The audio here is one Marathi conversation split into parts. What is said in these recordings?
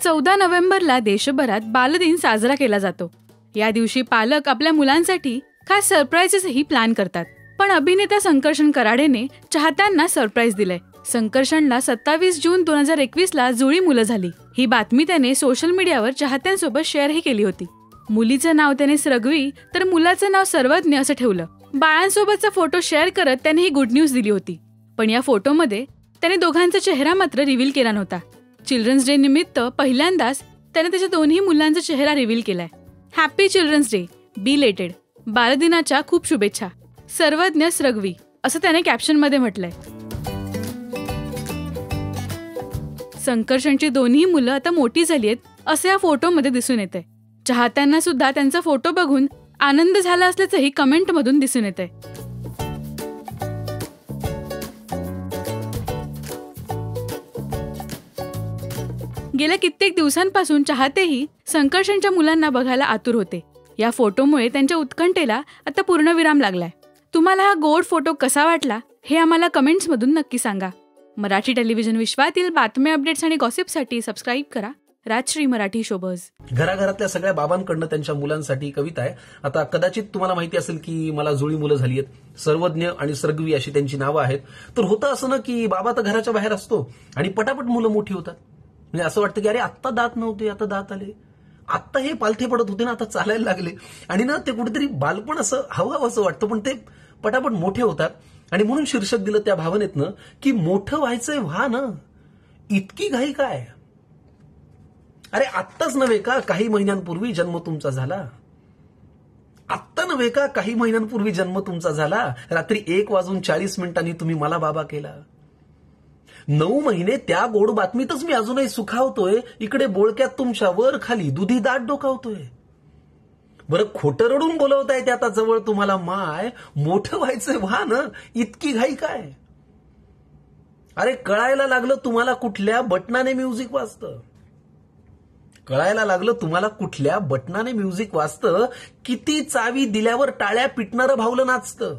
14 नोव्हेंबरला देशभरात बालदिन साजरा केला जातो. या दिवशी पालक आपल्या मुलांसाठी खास सरप्राईजेसही प्लॅन करतात. पण अभिनेता संकर्षण कराडेने चाहत्यांना सरप्राईज दिलंय. संकर्षणला 27 जून 2021ला जुळी मुलं झाली. ही बातमी त्याने सोशल मीडियावर चाहत्यांसोबत शेअरही केली होती. मुलीचं नाव त्याने स्रग्वी तर मुलाचं नाव सर्वज्ञ असं ठेवलं. बाळांसोबतचा फोटो शेअर करत त्याने ही गुड न्यूज दिली होती. पण या फोटोमध्ये त्याने दोघांचा चेहरा मात्र रिव्हील केला नव्हता. चिल्ड्रन्स डे निमित्त पहिल्यांदाच त्याने त्याच्या दोन्ही मुलांचा चेहरा रिव्हील केलाय. Happy children's day, belated. बालदिनाच्या खूप शुभेच्छा, सर्वज्ञ स्रग्वी असं त्याने कॅप्शनमध्ये म्हटलंय. संकर्षणची दोन्ही मुलं आता मोठी झाली आहेत असं या फोटोमध्ये दिसून येतंय. चाहत्यांना सुद्धा त्यांचा फोटो बघून आनंद झाला असल्याचंही कमेंटमधून दिसून येतंय. गेल्या कित्येक दिवसांपासून चाहतेही संकर्षणच्या मुलांना बघायला आतुर होते. या फोटोमुळे त्यांच्या उत्कंठेला आता पूर्णविराम लागलाय. तुम्हाला हा गोड फोटो कसा वाटला हे आम्हाला कमेंट्समधून नक्की सांगा. मराठी टेलिव्हिजन विश्वातील बातम्या, अपडेट्स आणि गॉसिपसाठी सबस्क्राईब करा राजश्री मराठी शोबज. घराघरातल्या सगळ्या बाबांकडनं त्यांच्या मुलांसाठी कविता आहे. आता कदाचित तुम्हाला माहिती असेल की मला जुळी मुलं झाली आहेत. सर्वज्ञ आणि स्रग्वी अशी त्यांची नावं आहेत. तर होतं असं ना की बाबा तर घराच्या बाहेर असतो आणि पटापट मुलं मोठी होतात. म्हणजे असं वाटतं की अरे आत्ता दात नव्हते, आता दात आले. आत्ता हे पालथे पडत होते ना, आता चालायला लागले. आणि ना ते कुठेतरी बालपण असं हवं असं वाटतं, पण ते पटापट मोठे होतात. आणि म्हणून शीर्षक दिलं त्या भावनेतनं की मोठं व्हायचंय व्हा ना, इतकी घाई काय. अरे आत्ताच नव्हे का काही महिन्यांपूर्वी जन्म तुमचा झाला. आत्ता नव्हे का काही महिन्यांपूर्वी जन्म तुमचा झाला. रात्री 1:40 तुम्ही मला बाबा केला. 9 महिने त्या गोड बातमीतच मी अजूनही सुखावतोय. इकडे बोळक्यात तुमच्या वर खाली दुधी दाट डोकावतोय. बरं खोटं रडून बोलवताय ते आता जवळ तुम्हाला माय. मोठं व्हायचंय व्हा ना, इतकी घाई काय. अरे कळायला लागलं तुम्हाला कुठल्या बटनाने म्युझिक वाजतं. कळायला लागलं तुम्हाला कुठल्या बटनाने म्युझिक वाजतं. किती चावी दिल्यावर टाळ्या पिटणारं भावलं नाचतं.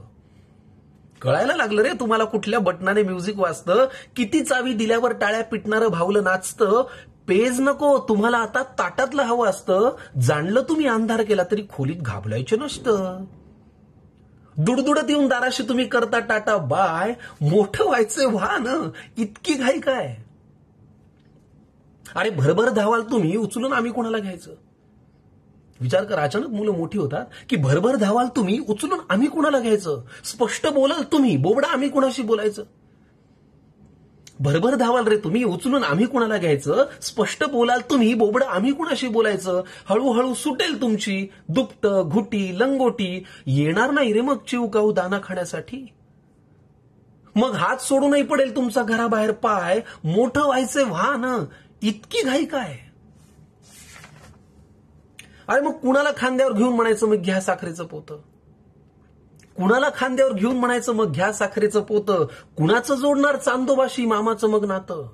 कळायला लागलं रे तुम्हाला कुठल्या बटनाने म्युझिक वाजतं. किती चावी दिल्यावर टाळ्या पिटणारं भावलं नाचतं. पेज नको तुम्हाला आता ताटातलं हवं असतं. जाणलं तुम्ही अंधार केला तरी खोलीत घाबलायचं नसतं. दुडदुडत येऊन दाराशी तुम्ही करता टाटा बाय. मोठं व्हायचंय व्हा ना, इतकी घाई काय. अरे भरभर धावाल तुम्ही, उचलून आम्ही कोणाला घ्यायचं. विचार कर, अचानक मुलं मोठी होतात की भरभर धावाल तुम्ही, उचलून आम्ही कोणाला घ्यायचं. स्पष्ट बोलाल तुम्ही, बोबडा आम्ही कोणाशी बोलायचं. भरभर धावाल रे तुम्ही, उचलून आम्ही कोणाला घ्यायचं. स्पष्ट बोलाल तुम्ही, बोबडा आम्ही कोणाशी बोलायचं. हळूहळू सुटेल तुमची दुपट घुटी लंगोटी. येणार नाही रे मग चिवकाऊ दाना खाण्यासाठी. मग हात सोडूनही पडेल तुमचा घराबाहेर पाय. मोठं व्हायचंय व्हा ना, इतकी घाई काय. अरे मग कुणाला खांद्यावर घेऊन म्हणायचं मग घ्या साखरेचं पोतं. कुणाला खांद्यावर घेऊन म्हणायचं मग घ्या साखरेचं पोतं. कुणाचं जोडणार चांदोबाशी मामाचं मग नातं.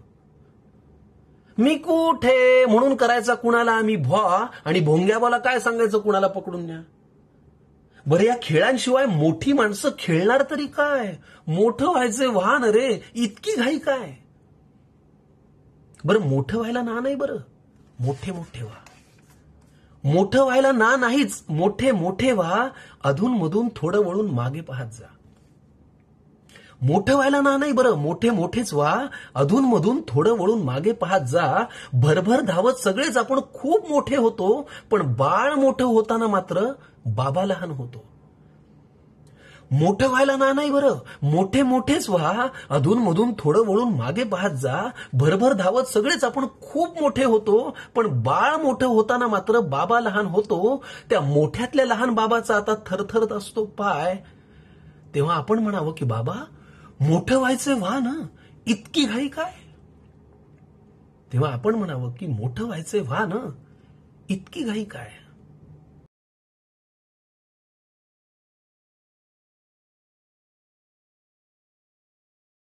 मी कुठे म्हणून करायचा कुणाला आम्ही भॉ, आणि भोंग्याबाला काय सांगायचं कुणाला पकडून न्या. बरं या खेळांशिवाय मोठी माणसं खेळणार तरी काय. मोठं व्हायचंय व्हा ना रे, इतकी घाई काय. बरं मोठं व्हायला ना नाही, बरं मोठे मोठे व्हा. मोठं व्हायला ना नाहीच, मोठे मोठे व्हा. अधून मधून थोडं वळून मागे पाहत जा. मोठं व्हायला ना नाही, बरं मोठे मोठेच व्हा. अधून मधून थोडं वळून मागे पाहत जा. भरभर धावत सगळेच आपण खूप मोठे होतो, पण बाळ मोठं होताना मात्र बाबा लहान होतो. मोठं व्हायला ना नाही, बरं मोठे मोठेच व्हा. अधून मधून थोडं वळून मागे पाहत जा. भरभर धावत सगळेच आपण खूप मोठे होतो, पण बाळ मोठं होताना मात्र बाबा लहान होतो. त्या मोठ्यातल्या लहान बाबाचा आता थरथरत असतो पाय. तेव्हा आपण म्हणावं की बाबा मोठं व्हायचंय व्हा ना, इतकी घाई काय. तेव्हा आपण म्हणावं की मोठं व्हायचंय व्हा ना, इतकी घाई काय.